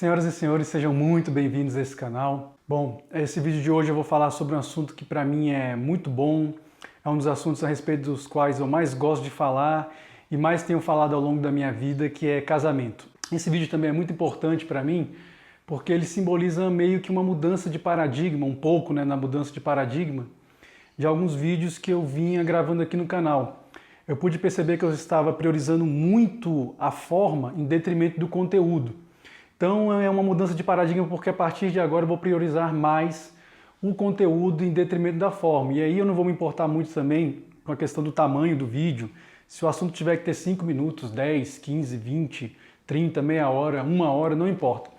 Senhoras e senhores, sejam muito bem-vindos a esse canal. Bom, esse vídeo de hoje eu vou falar sobre um assunto que para mim é muito bom, é um dos assuntos a respeito dos quais eu mais gosto de falar e mais tenho falado ao longo da minha vida, que é casamento. Esse vídeo também é muito importante para mim, porque ele simboliza meio que uma mudança de paradigma, um pouco, na mudança de paradigma, de alguns vídeos que eu vinha gravando aqui no canal. Eu pude perceber que eu estava priorizando muito a forma em detrimento do conteúdo. Então é uma mudança de paradigma porque a partir de agora eu vou priorizar mais o conteúdo em detrimento da forma. E aí eu não vou me importar muito também com a questão do tamanho do vídeo. Se o assunto tiver que ter 5 minutos, 10, 15, 20, 30, meia hora, 1 hora, não importa.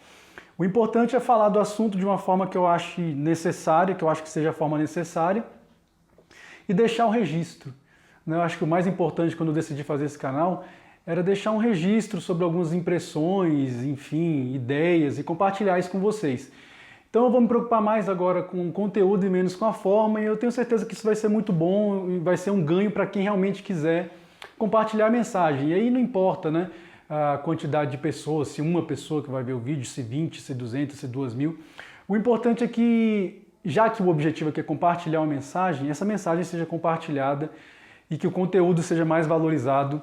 O importante é falar do assunto de uma forma que eu ache necessária, que eu acho que seja a forma necessária, e deixar o registro. Eu acho que o mais importante quando eu decidi fazer esse canal era deixar um registro sobre algumas impressões, enfim, ideias e compartilhar isso com vocês. Então eu vou me preocupar mais agora com o conteúdo e menos com a forma, e eu tenho certeza que isso vai ser muito bom e vai ser um ganho para quem realmente quiser compartilhar a mensagem. E aí não importa, a quantidade de pessoas, se uma pessoa que vai ver o vídeo, se 20, se 200, se 2.000. O importante é que, já que o objetivo aqui é compartilhar uma mensagem, essa mensagem seja compartilhada e que o conteúdo seja mais valorizado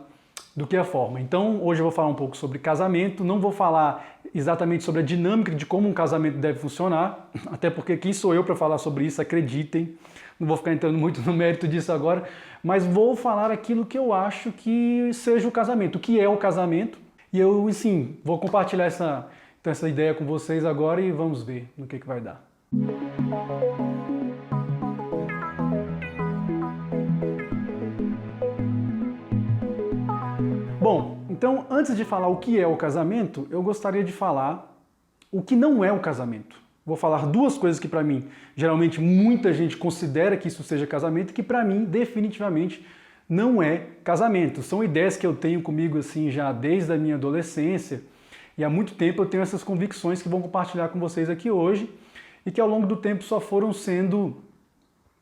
do que a forma. Então, hoje eu vou falar um pouco sobre casamento, não vou falar exatamente sobre a dinâmica de como um casamento deve funcionar, até porque quem sou eu para falar sobre isso, acreditem, não vou ficar entrando muito no mérito disso agora, mas vou falar aquilo que eu acho que seja o casamento, o que é o casamento, e eu, sim, vou compartilhar essa ideia com vocês agora e vamos ver no que vai dar. Bom, então antes de falar o que é o casamento, eu gostaria de falar o que não é o casamento. Vou falar duas coisas que para mim, geralmente muita gente considera que isso seja casamento e que para mim definitivamente não é casamento. São ideias que eu tenho comigo assim já desde a minha adolescência e há muito tempo eu tenho essas convicções que vou compartilhar com vocês aqui hoje e que ao longo do tempo só foram sendo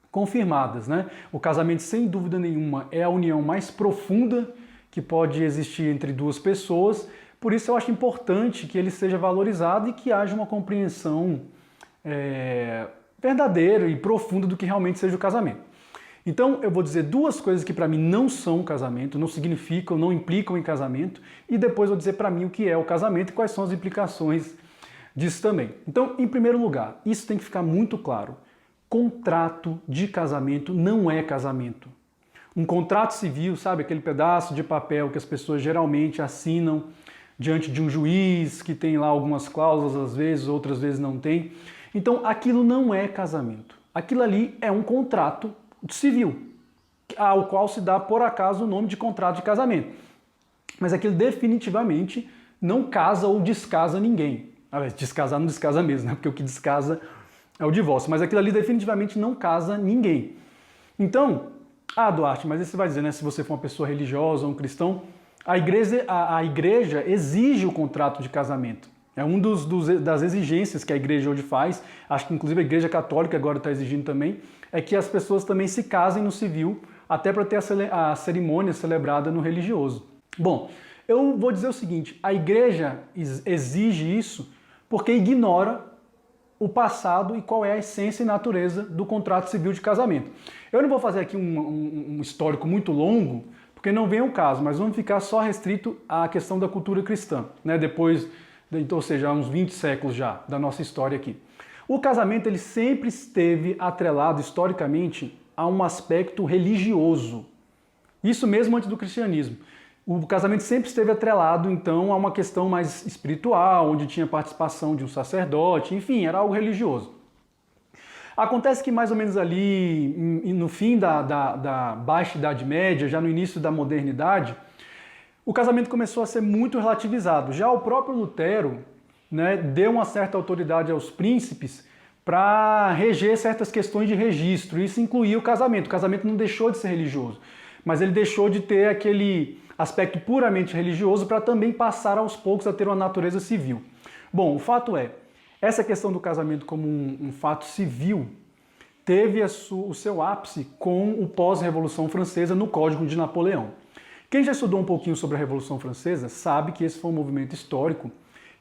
confirmadas, O casamento, sem dúvida nenhuma, é a união mais profunda que pode existir entre duas pessoas, por isso eu acho importante que ele seja valorizado e que haja uma compreensão verdadeira e profunda do que realmente seja o casamento. Então eu vou dizer duas coisas que para mim não são casamento, não significam, não implicam em casamento, e depois vou dizer para mim o que é o casamento e quais são as implicações disso também. Então, em primeiro lugar, isso tem que ficar muito claro, contrato de casamento não é casamento. Um contrato civil, sabe, aquele pedaço de papel que as pessoas geralmente assinam diante de um juiz, que tem lá algumas cláusulas às vezes, outras vezes não tem. Então aquilo não é casamento. Aquilo ali é um contrato civil, ao qual se dá por acaso o nome de contrato de casamento. Mas aquilo definitivamente não casa ou descasa ninguém. Descasar não descasa mesmo, porque o que descasa é o divórcio. Mas aquilo ali definitivamente não casa ninguém. Então, Duarte, mas aí você vai dizer, se você for uma pessoa religiosa ou um cristão, a igreja exige o contrato de casamento. É um das exigências que a igreja hoje faz, acho que inclusive a igreja católica agora está exigindo também, é que as pessoas também se casem no civil, até para ter a cerimônia celebrada no religioso. Bom, eu vou dizer o seguinte, a igreja exige isso porque ignora o passado e qual é a essência e natureza do contrato civil de casamento. Eu não vou fazer aqui um histórico muito longo, porque não vem ao caso, mas vamos ficar só restrito à questão da cultura cristã, depois, ou seja, há uns 20 séculos já da nossa história aqui. O casamento ele sempre esteve atrelado historicamente a um aspecto religioso. Isso mesmo antes do cristianismo. O casamento sempre esteve atrelado, então, a uma questão mais espiritual, onde tinha participação de um sacerdote, enfim, era algo religioso. Acontece que mais ou menos ali, no fim da Baixa Idade Média, já no início da modernidade, o casamento começou a ser muito relativizado. Já o próprio Lutero deu uma certa autoridade aos príncipes para reger certas questões de registro. Isso incluía o casamento. O casamento não deixou de ser religioso, mas ele deixou de ter aquele aspecto puramente religioso para também passar aos poucos a ter uma natureza civil. Bom, o fato é, essa questão do casamento como um fato civil teve o seu ápice com o pós-Revolução Francesa no Código de Napoleão. Quem já estudou um pouquinho sobre a Revolução Francesa sabe que esse foi um movimento histórico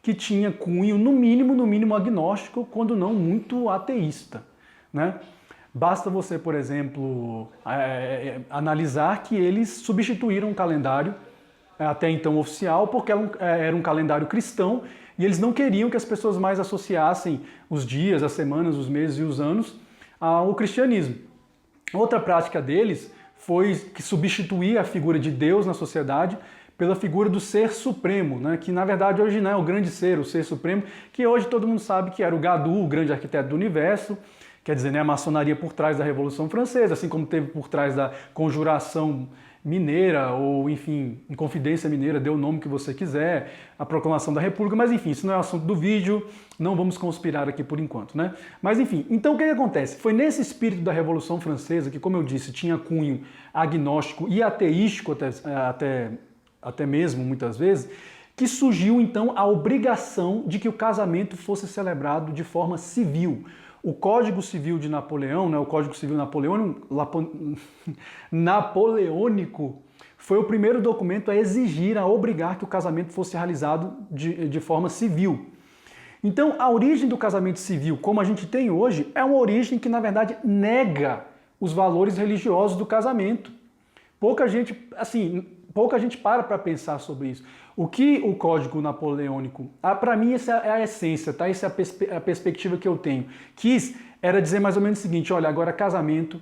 que tinha cunho, no mínimo agnóstico, quando não muito ateísta, né? Basta você, por exemplo, analisar que eles substituíram o calendário até então oficial, porque era um calendário cristão, e eles não queriam que as pessoas mais associassem os dias, as semanas, os meses e os anos ao cristianismo. Outra prática deles foi que substituir a figura de Deus na sociedade pela figura do Ser Supremo, né? Que na verdade hoje não é o grande ser, o Ser Supremo, que hoje todo mundo sabe que era o Gadu, o grande arquiteto do universo, quer dizer, né, a maçonaria por trás da Revolução Francesa, assim como teve por trás da Conjuração Mineira, ou enfim, Inconfidência Mineira, dê o nome que você quiser, a Proclamação da República, mas enfim, isso não é o assunto do vídeo, não vamos conspirar aqui por enquanto, né? Mas enfim, então o que acontece? Foi nesse espírito da Revolução Francesa, que como eu disse, tinha cunho agnóstico e ateístico até mesmo, muitas vezes, que surgiu então a obrigação de que o casamento fosse celebrado de forma civil. O Código Civil de Napoleão, né, o Código Civil napoleônico, foi o primeiro documento a exigir, a obrigar que o casamento fosse realizado de forma civil. Então, a origem do casamento civil, como a gente tem hoje, é uma origem que, na verdade, nega os valores religiosos do casamento. Pouca gente para pensar sobre isso. O que o Código Napoleônico, para mim essa é a essência, tá? Essa é a perspectiva que eu tenho. Era dizer mais ou menos o seguinte, olha, agora casamento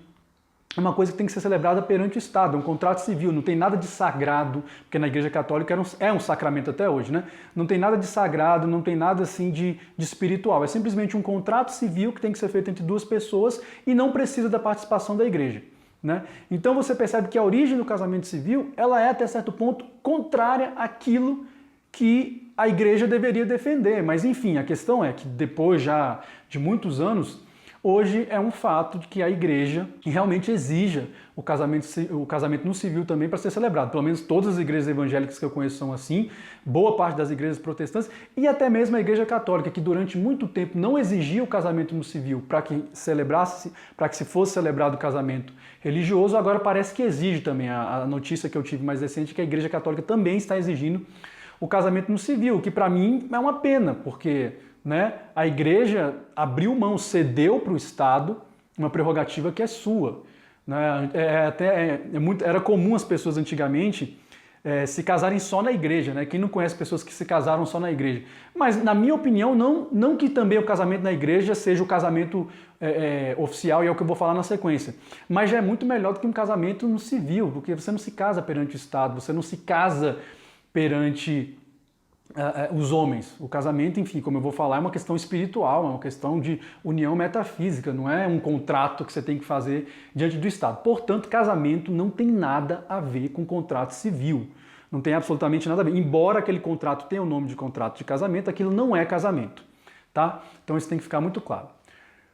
é uma coisa que tem que ser celebrada perante o Estado, é um contrato civil, não tem nada de sagrado, porque na Igreja Católica é um sacramento até hoje, né? Não tem nada de sagrado, não tem nada assim de espiritual, é simplesmente um contrato civil que tem que ser feito entre duas pessoas e não precisa da participação da Igreja. Né? Então você percebe que a origem do casamento civil ela é até certo ponto contrária àquilo que a igreja deveria defender. Mas enfim, a questão é que depois já de muitos anos, hoje é um fato de que a igreja realmente exija o casamento no civil também para ser celebrado. Pelo menos todas as igrejas evangélicas que eu conheço são assim, boa parte das igrejas protestantes e até mesmo a igreja católica, que durante muito tempo não exigia o casamento no civil para que se fosse celebrado o casamento religioso, agora parece que exige também. A notícia que eu tive mais recente é que a igreja católica também está exigindo o casamento no civil, o que para mim é uma pena, porque né, a igreja abriu mão, cedeu para o Estado uma prerrogativa que é sua. Né? Era comum as pessoas antigamente se casarem só na igreja, né? Quem não conhece pessoas que se casaram só na igreja? Mas, na minha opinião, não que também o casamento na igreja seja o casamento oficial, e é o que eu vou falar na sequência. Mas já é muito melhor do que um casamento no civil, porque você não se casa perante o Estado, você não se casa perante os homens. O casamento, enfim, como eu vou falar, é uma questão espiritual, é uma questão de união metafísica, não é um contrato que você tem que fazer diante do Estado. Portanto, casamento não tem nada a ver com contrato civil. Não tem absolutamente nada a ver. Embora aquele contrato tenha o nome de contrato de casamento, aquilo não é casamento, tá? Então isso tem que ficar muito claro.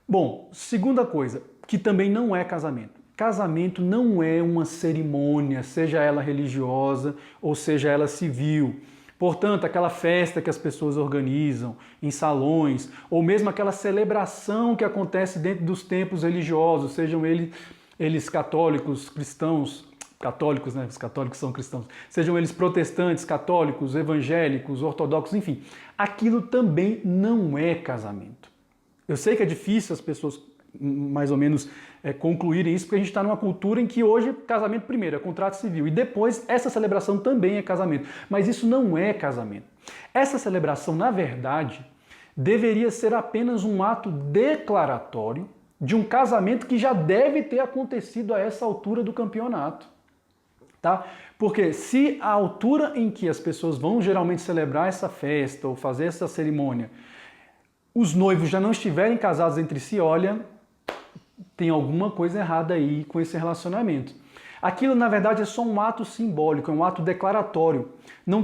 Bom, segunda coisa, que também não é casamento. Casamento não é uma cerimônia, seja ela religiosa ou seja ela civil. Portanto, aquela festa que as pessoas organizam em salões, ou mesmo aquela celebração que acontece dentro dos templos religiosos, sejam eles católicos, cristãos, católicos, né? Os católicos são cristãos, sejam eles protestantes, católicos, evangélicos, ortodoxos, enfim, aquilo também não é casamento. Eu sei que é difícil as pessoas mais ou menos concluírem isso, porque a gente está numa cultura em que hoje casamento primeiro é contrato civil e depois essa celebração também é casamento. Mas isso não é casamento. Essa celebração, na verdade, deveria ser apenas um ato declaratório de um casamento que já deve ter acontecido a essa altura do campeonato. Tá? Porque se a altura em que as pessoas vão geralmente celebrar essa festa ou fazer essa cerimônia, os noivos já não estiverem casados entre si, olha, tem alguma coisa errada aí com esse relacionamento. Aquilo, na verdade, é só um ato simbólico, é um ato declaratório.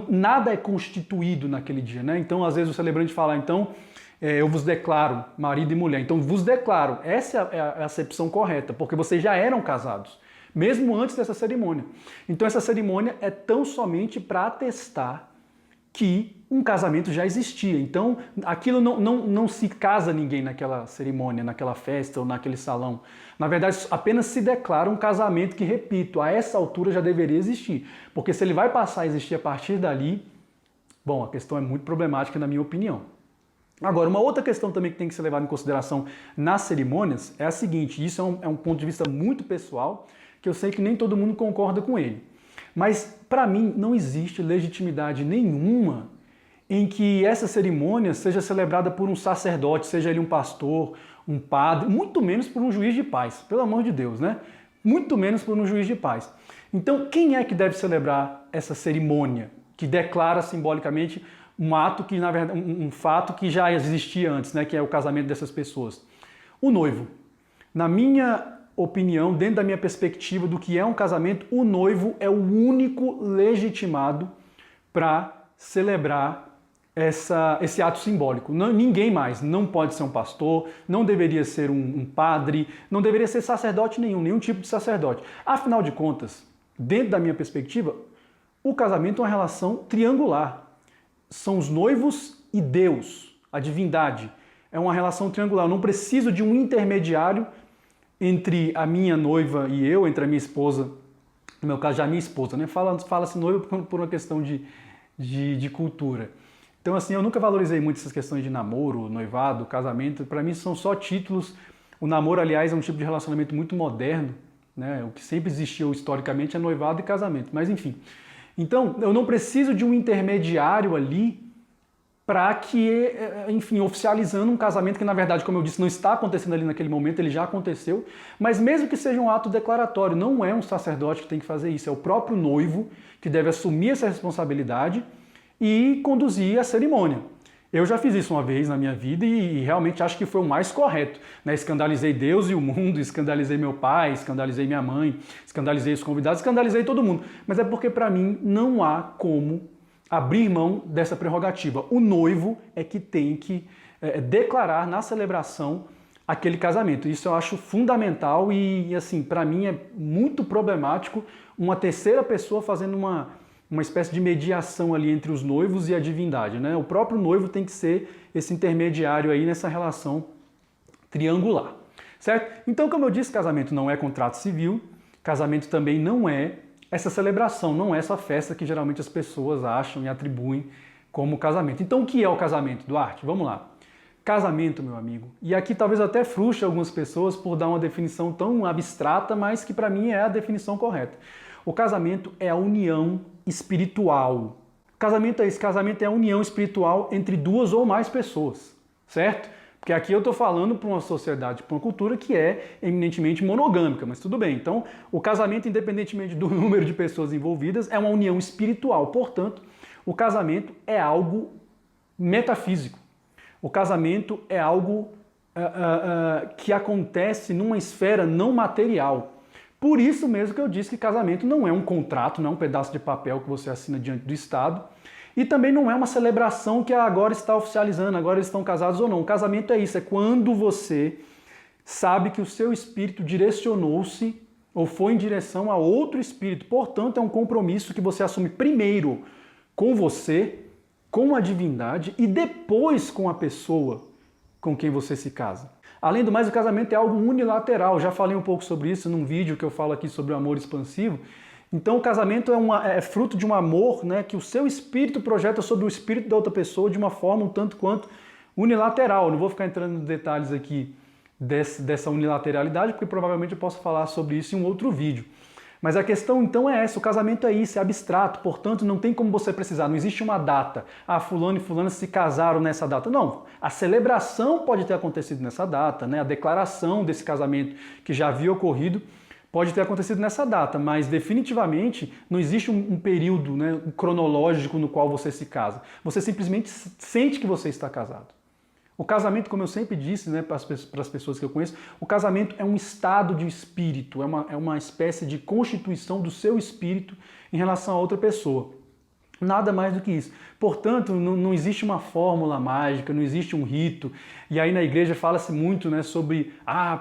Nada é constituído naquele dia, né? Então, às vezes, o celebrante fala, então, eu vos declaro marido e mulher. Então, vos declaro. Essa é a acepção correta, porque vocês já eram casados, mesmo antes dessa cerimônia. Então, essa cerimônia é tão somente para atestar que um casamento já existia. Então, aquilo não se casa ninguém naquela cerimônia, naquela festa ou naquele salão. Na verdade, apenas se declara um casamento que, repito, a essa altura já deveria existir. Porque se ele vai passar a existir a partir dali, Bom, a questão é muito problemática na minha opinião. Agora, uma outra questão também que tem que ser levada em consideração nas cerimônias é a seguinte, isso é um ponto de vista muito pessoal, que eu sei que nem todo mundo concorda com ele. Mas, para mim, não existe legitimidade nenhuma em que essa cerimônia seja celebrada por um sacerdote, seja ele um pastor, um padre, muito menos por um juiz de paz, pelo amor de Deus, né? Muito menos por um juiz de paz. Então, quem é que deve celebrar essa cerimônia, que declara simbolicamente um ato que, na verdade, um fato que já existia antes, né? Que é o casamento dessas pessoas? O noivo. Na minha opinião, dentro da minha perspectiva do que é um casamento, o noivo é o único legitimado para celebrar esse ato simbólico. Ninguém mais, não pode ser um pastor, não deveria ser um padre, não deveria ser sacerdote nenhum tipo de sacerdote. Afinal de contas, dentro da minha perspectiva, o casamento é uma relação triangular. São os noivos e Deus, a divindade. É uma relação triangular. Eu não preciso de um intermediário entre a minha noiva e eu, entre a minha esposa, no meu caso já a minha esposa, né? Fala-se noiva por uma questão de cultura. Então, assim, eu nunca valorizei muito essas questões de namoro, noivado, casamento. Para mim são só títulos. O namoro, aliás, é um tipo de relacionamento muito moderno, né? O que sempre existiu historicamente é noivado e casamento. Mas, enfim. Então, eu não preciso de um intermediário ali para que, enfim, oficializando um casamento que, na verdade, como eu disse, não está acontecendo ali naquele momento, ele já aconteceu. Mas mesmo que seja um ato declaratório, não é um sacerdote que tem que fazer isso. É o próprio noivo que deve assumir essa responsabilidade e conduzir a cerimônia. Eu já fiz isso uma vez na minha vida e realmente acho que foi o mais correto, né? Escandalizei Deus e o mundo, escandalizei meu pai, escandalizei minha mãe, escandalizei os convidados, escandalizei todo mundo. Mas é porque para mim não há como abrir mão dessa prerrogativa. O noivo é que tem que declarar na celebração aquele casamento. Isso eu acho fundamental e assim, para mim é muito problemático uma terceira pessoa fazendo uma espécie de mediação ali entre os noivos e a divindade, né? O próprio noivo tem que ser esse intermediário aí nessa relação triangular, certo? Então, como eu disse, casamento não é contrato civil, casamento também não é essa celebração, não é essa festa que geralmente as pessoas acham e atribuem como casamento. Então, o que é o casamento, Duarte? Vamos lá. Casamento, meu amigo, e aqui talvez até frustre algumas pessoas por dar uma definição tão abstrata, mas que para mim é a definição correta. O casamento é a união espiritual. Casamento é isso, casamento é a união espiritual entre duas ou mais pessoas, certo? Porque aqui eu estou falando para uma sociedade, para uma cultura que é eminentemente monogâmica, mas tudo bem. Então, o casamento, independentemente do número de pessoas envolvidas, é uma união espiritual. Portanto, o casamento é algo metafísico. O casamento é algo que acontece numa esfera não material. Por isso mesmo que eu disse que casamento não é um contrato, não é um pedaço de papel que você assina diante do Estado. E também não é uma celebração que agora está oficializando, agora eles estão casados ou não. O casamento é isso, é quando você sabe que o seu espírito direcionou-se ou foi em direção a outro espírito. Portanto, é um compromisso que você assume primeiro com você, com a divindade e depois com a pessoa com quem você se casa. Além do mais, o casamento é algo unilateral. Já falei um pouco sobre isso num vídeo que eu falo aqui sobre o amor expansivo. Então o casamento é fruto de um amor, né, que o seu espírito projeta sobre o espírito da outra pessoa de uma forma um tanto quanto unilateral. Não vou ficar entrando nos detalhes aqui dessa unilateralidade, porque provavelmente eu posso falar sobre isso em um outro vídeo. Mas a questão então é essa, o casamento é isso, é abstrato, portanto não tem como você precisar, não existe uma data. Ah, fulano e fulana se casaram nessa data. Não, a celebração pode ter acontecido nessa data, né? A declaração desse casamento que já havia ocorrido pode ter acontecido nessa data, mas definitivamente não existe um período, né, cronológico no qual você se casa. Você simplesmente sente que você está casado. O casamento, como eu sempre disse, né, para as pessoas que eu conheço, o casamento é um estado de espírito, é uma espécie de constituição do seu espírito em relação a outra pessoa. Nada mais do que isso. Portanto, não existe uma fórmula mágica, não existe um rito. E aí na igreja fala-se muito, né, sobre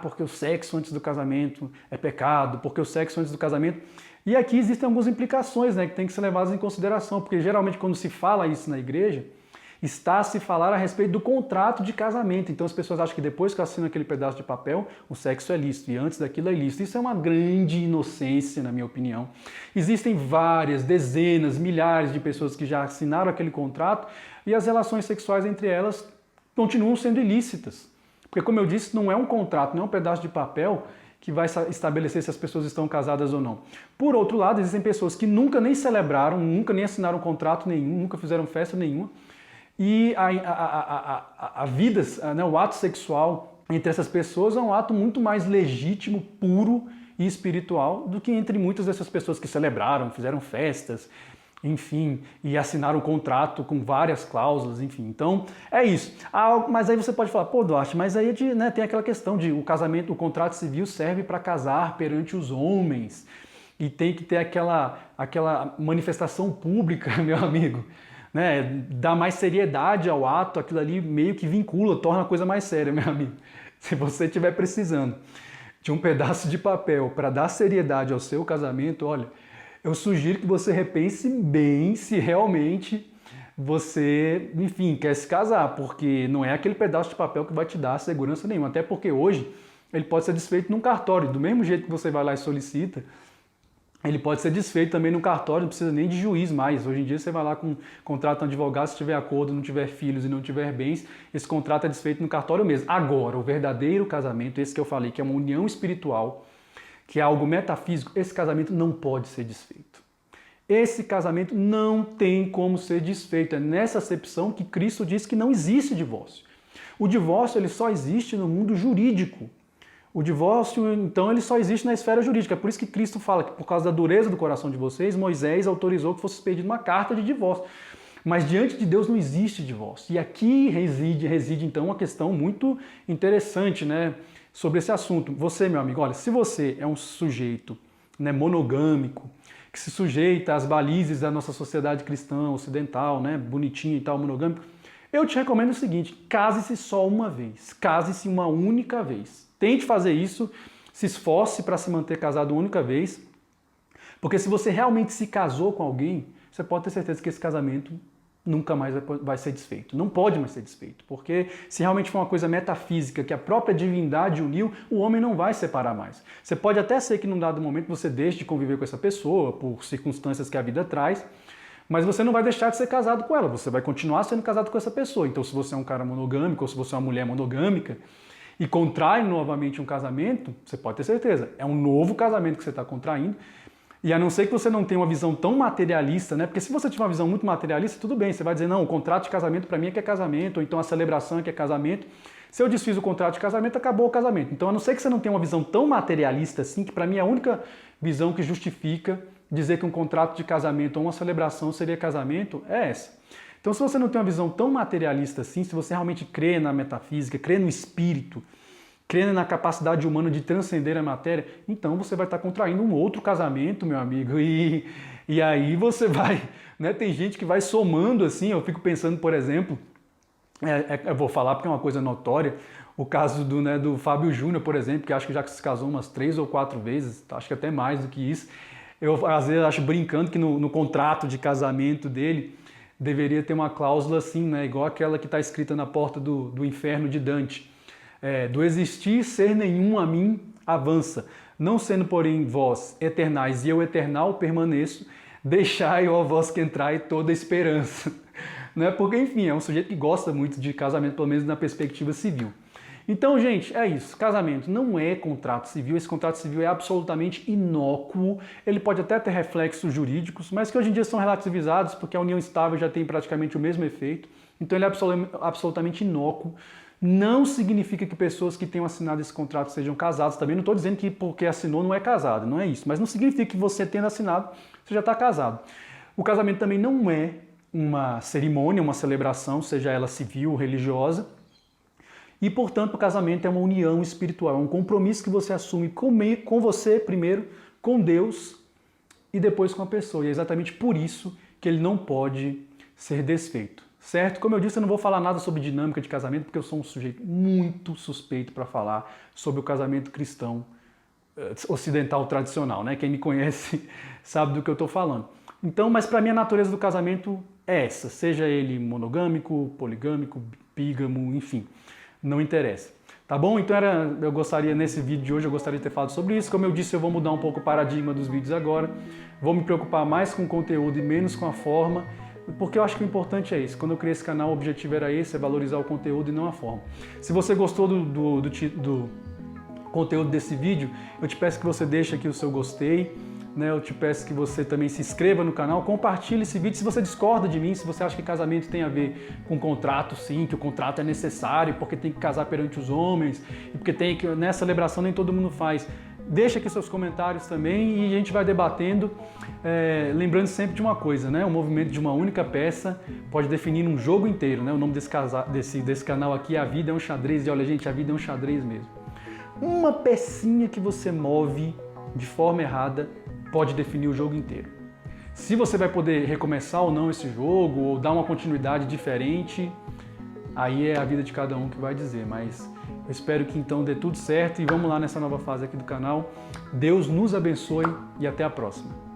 porque o sexo antes do casamento é pecado, porque o sexo antes do casamento... E aqui existem algumas implicações, né, que tem que ser levadas em consideração, porque geralmente quando se fala isso na igreja, Está a se falar a respeito do contrato de casamento. Então as pessoas acham que depois que assinam aquele pedaço de papel, o sexo é lícito e antes daquilo é ilícito. Isso é uma grande inocência, na minha opinião. Existem várias, dezenas, milhares de pessoas que já assinaram aquele contrato e as relações sexuais entre elas continuam sendo ilícitas. Porque, como eu disse, não é um contrato, não é um pedaço de papel que vai estabelecer se as pessoas estão casadas ou não. Por outro lado, existem pessoas que nunca nem celebraram, nunca nem assinaram contrato nenhum, nunca fizeram festa nenhuma, e a vida, né, o ato sexual entre essas pessoas é um ato muito mais legítimo, puro e espiritual do que entre muitas dessas pessoas que celebraram, fizeram festas, enfim, e assinaram um contrato com várias cláusulas, enfim. Então, é isso. Mas aí você pode falar, pô, Duarte, mas aí né, tem aquela questão de o casamento, o contrato civil serve para casar perante os homens e tem que ter aquela manifestação pública, meu amigo, né? Dá mais seriedade ao ato, aquilo ali meio que vincula, torna a coisa mais séria, meu amigo. Se você estiver precisando de um pedaço de papel para dar seriedade ao seu casamento, olha, eu sugiro que você repense bem se realmente você, enfim, quer se casar, porque não é aquele pedaço de papel que vai te dar segurança nenhuma. Até porque hoje ele pode ser desfeito num cartório. Do mesmo jeito que você vai lá e solicita, ele pode ser desfeito também no cartório, não precisa nem de juiz mais. Hoje em dia você vai lá com contrato de advogado, se tiver acordo, não tiver filhos e não tiver bens, esse contrato é desfeito no cartório mesmo. Agora, o verdadeiro casamento, esse que eu falei, que é uma união espiritual, que é algo metafísico, esse casamento não pode ser desfeito. Esse casamento não tem como ser desfeito. É nessa acepção que Cristo diz que não existe divórcio. O divórcio ele só existe no mundo jurídico. O divórcio, então, ele só existe na esfera jurídica. É por isso que Cristo fala que, por causa da dureza do coração de vocês, Moisés autorizou que fosse expedida uma carta de divórcio. Mas diante de Deus não existe divórcio. E aqui reside então, uma questão muito interessante, né, sobre esse assunto. Você, meu amigo, olha, se você é um sujeito, né, monogâmico, que se sujeita às balizes da nossa sociedade cristã ocidental, né, bonitinho e tal, monogâmico, eu te recomendo o seguinte: case-se só uma vez, case-se uma única vez. Tente fazer isso, se esforce para se manter casado uma única vez, porque se você realmente se casou com alguém, você pode ter certeza que esse casamento nunca mais vai ser desfeito. Não pode mais ser desfeito, porque se realmente for uma coisa metafísica que a própria divindade uniu, o homem não vai separar mais. Você pode até ser que num dado momento você deixe de conviver com essa pessoa, por circunstâncias que a vida traz, mas você não vai deixar de ser casado com ela, você vai continuar sendo casado com essa pessoa. Então, se você é um cara monogâmico ou se você é uma mulher monogâmica e contrai novamente um casamento, você pode ter certeza, é um novo casamento que você está contraindo. E a não ser que você não tenha uma visão tão materialista, né? Porque se você tiver uma visão muito materialista, tudo bem, você vai dizer, não, o contrato de casamento para mim é que é casamento, ou então a celebração é que é casamento. Se eu desfiz o contrato de casamento, acabou o casamento. Então, a não ser que você não tenha uma visão tão materialista assim, que para mim é a única visão que justifica dizer que um contrato de casamento ou uma celebração seria casamento, é essa. Então, se você não tem uma visão tão materialista assim, se você realmente crê na metafísica, crê no espírito, crê na capacidade humana de transcender a matéria, então você vai estar contraindo um outro casamento, meu amigo, e aí você vai, né? Tem gente que vai somando assim, eu fico pensando, por exemplo, eu vou falar porque é uma coisa notória, o caso do Fábio Júnior, por exemplo, que acho que já se casou umas 3 ou 4 vezes, acho que até mais do que isso. Eu às vezes acho brincando que no contrato de casamento dele deveria ter uma cláusula assim, né, igual aquela que está escrita na porta do inferno de Dante. Do existir ser nenhum a mim avança, não sendo porém vós eternais e eu eternal permaneço, deixai ó vós que entrai toda esperança. Né? Porque, enfim, é um sujeito que gosta muito de casamento, pelo menos na perspectiva civil. Então, gente, é isso. Casamento não é contrato civil. Esse contrato civil é absolutamente inócuo. Ele pode até ter reflexos jurídicos, mas que hoje em dia são relativizados porque a união estável já tem praticamente o mesmo efeito. Então, ele é absolutamente inócuo. Não significa que pessoas que tenham assinado esse contrato sejam casadas. Também não estou dizendo que porque assinou não é casado, não é isso. Mas não significa que você tendo assinado, você já está casado. O casamento também não é uma cerimônia, uma celebração, seja ela civil ou religiosa. E, portanto, o casamento é uma união espiritual, é um compromisso que você assume com você primeiro, com Deus e depois com a pessoa. E é exatamente por isso que ele não pode ser desfeito. Certo? Como eu disse, eu não vou falar nada sobre dinâmica de casamento, porque eu sou um sujeito muito suspeito para falar sobre o casamento cristão ocidental tradicional, né? Quem me conhece sabe do que eu estou falando. Então, mas para mim a natureza do casamento é essa, seja ele monogâmico, poligâmico, bígamo, enfim, não interessa. Tá bom? Então eu gostaria, nesse vídeo de hoje, eu gostaria de ter falado sobre isso. Como eu disse, eu vou mudar um pouco o paradigma dos vídeos agora. Vou me preocupar mais com o conteúdo e menos com a forma, porque eu acho que o importante é isso. Quando eu criei esse canal, o objetivo era esse, é valorizar o conteúdo e não a forma. Se você gostou do conteúdo desse vídeo, eu te peço que você deixe aqui o seu gostei, né? Eu te peço que você também se inscreva no canal, compartilhe esse vídeo. Se você discorda de mim, se você acha que casamento tem a ver com contrato, sim, que o contrato é necessário, porque tem que casar perante os homens, e porque tem que, nessa celebração nem todo mundo faz. Deixa aqui seus comentários também e a gente vai debatendo, lembrando sempre de uma coisa, né? O movimento de uma única peça pode definir um jogo inteiro, né? O nome desse canal aqui é A Vida é um Xadrez, e olha gente, a vida é um xadrez mesmo. Uma pecinha que você move de forma errada pode definir o jogo inteiro. Se você vai poder recomeçar ou não esse jogo, ou dar uma continuidade diferente, aí é a vida de cada um que vai dizer, mas eu espero que então dê tudo certo e vamos lá nessa nova fase aqui do canal. Deus nos abençoe e até a próxima.